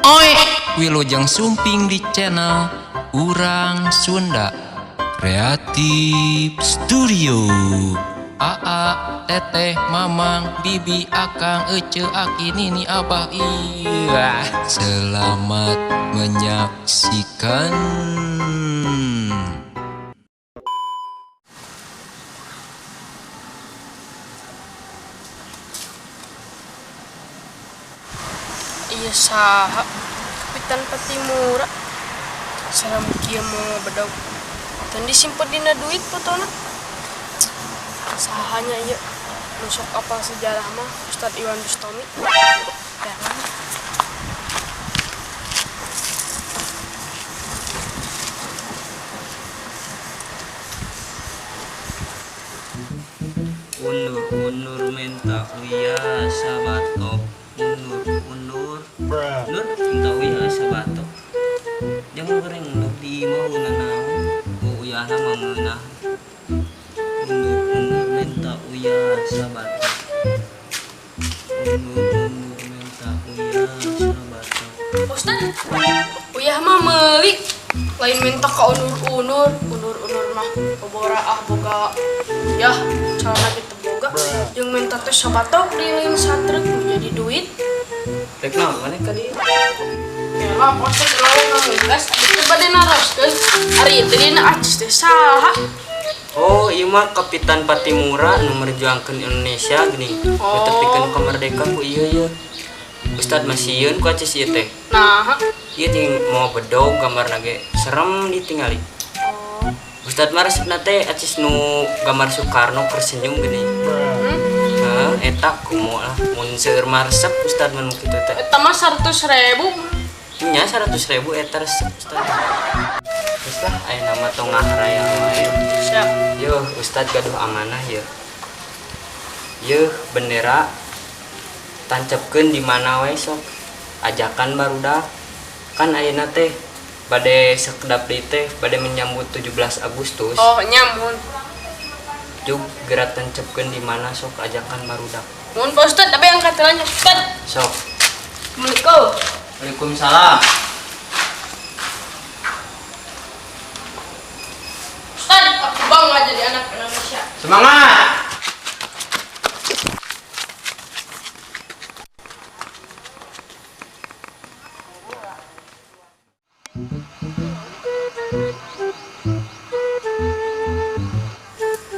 Oi, Wilujeng Sumping di channel Urang Sunda Kreatif Studio. Aa, teteh, mamang, bibi, akang, ece, aki, nini, abah, iya. Selamat menyaksikan. Iya saha Kapitan Patimura salam kieu mau bedog dan disimpen dina duit fotona sahanya ieu nusok apal sejarah mah Ustadz Iwan Bustami jangan Unur minta uya sabato unur nur minta uya sabato jangan goreng untuk di mau naon uya nama meunah unur minta uya sabato unur minta uya sabato Ustadz uyah mah meuli lain minta ka unur mah bobora boga yah calana gitu boga jeung minta teh sabatok dilin satrek menjadi duit rek naon maneh ka dieu ya lah pasti kalau ngegas itu bade naroskeun ari teh dina acis teh saha oh ieu mah Kapitan Patimura nu merjuangkeun Indonesia geuning netepikeun kemerdekaan ku ieu Ustad masieun ku acis ieu teh nah ieu ting mau bedog gambarna ge serem ditingali Ustad mah resepna teh acis nu gambar Soekarno kersenyum geuning eta kumaha lah mun seueur mah resep Ustad mah nu kitu teh eta mah 100.000 nya 100.000 eta resep Ustad geus lah aya nama tong ngaharaya wae siap yeuh Ustad gaduh amanah yeuh bendera tancepkeun di mana wae sok ajakan barudak kan ayeuna teh bade sakedap deui teh bade menyambut 17 Agustus oh nyamun jug gerak tancepkeun di mana sok ajakan barudak mun Pak Ustad tapi angkat lanjut Ustad sok Assalamualaikum Waalaikumsalam Ustad aku bangga jadi anak Indonesia semangat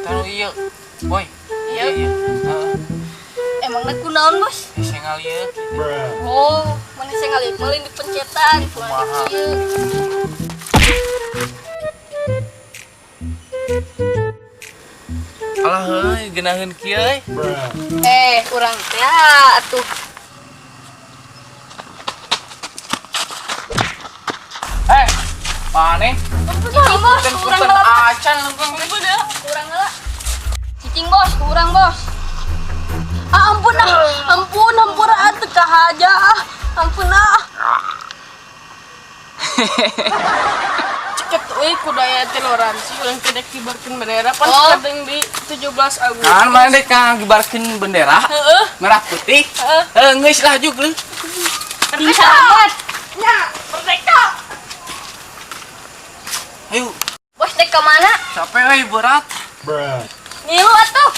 Taruh iya, boy. iya Emang nak kunaon bos? Sengal ieu. Oh, mana saya ngaliat malin di pencetan, pulang kecil. Alah heuy, geunaheun kieu euy. Kurang ya atuh. Maneh Cicing bos, kurang punten ngelak. acan lempeng dah. Kurang ngelak. Cicing bos, kurang bos. Ampun atuh kahaja. Ampun ceket euy kudaya toleransi urang teh dek kibarkeun bendera pan Oh. kadang di 17 Agustus Kan mana dek ngagibarkeun bendera heeh merah putih. Geus lah jug leuh. Bisa amat. nya merdeka Ayo, Bos dek ke mana? capek euy berat. Ngilu atuh.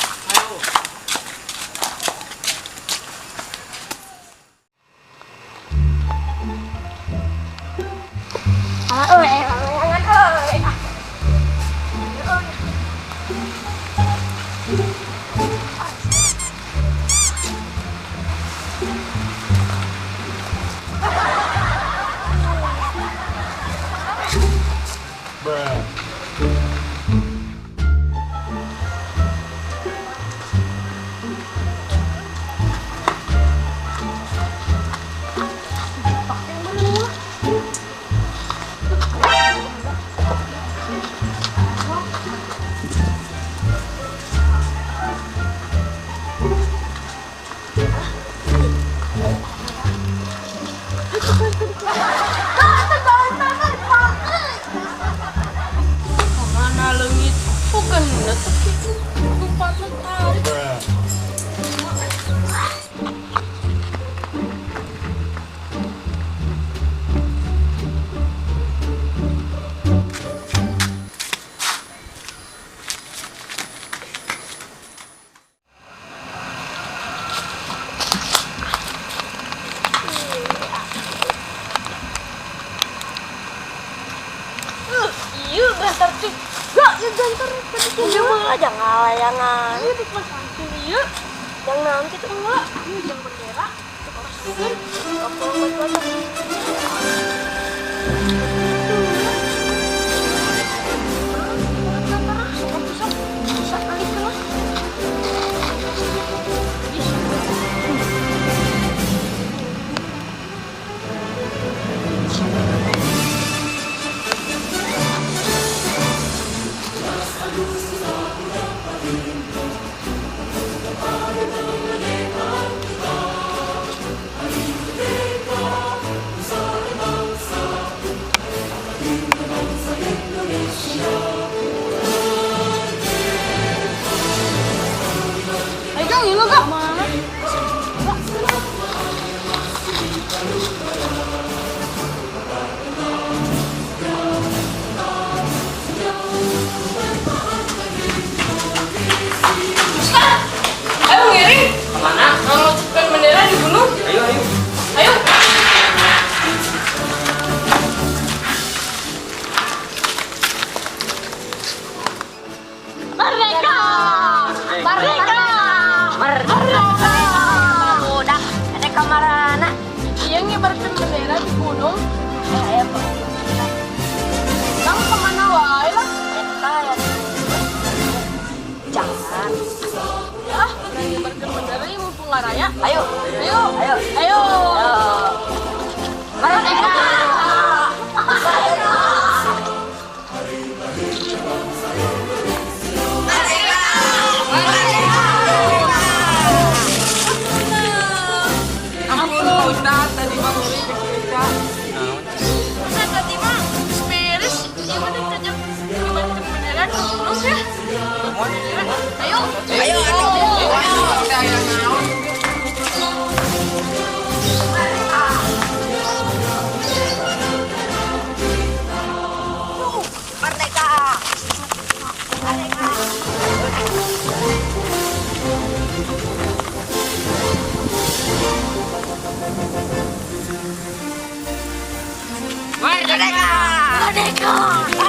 tertib. Gak, ya jantar tadi Iya mah jangan layangan. Ini dipasangin iya. Yang nanti tuh enggak. Ini jam bendera. Dipasangin. Apa buat Ayo Kang, ini Kak. Ayo ngiring. Kemana? Mengucapkan bendera di gunung. Ayo, ayo. Ayo. Merdeka! Merdeka! Merdeka! Budak, merdeka marana. Iya ngibarkan bendera di gunung. Ya, Kang kemana wae lah? eta ya. Jangan. Ya, ngibarkan bendera yang mumpung raya. Ayo. Ayo. Ayo. Ayo. Merdeka! Ampun Pak Ustadz, tadi Bang Uli cerita. Ustadz tadi mah beres, dia udah kerja ngibarkan bendera di gunung ya. Ayo. Ayo. Ayo. Merdeka! Merdeka! Merdeka! Merdeka!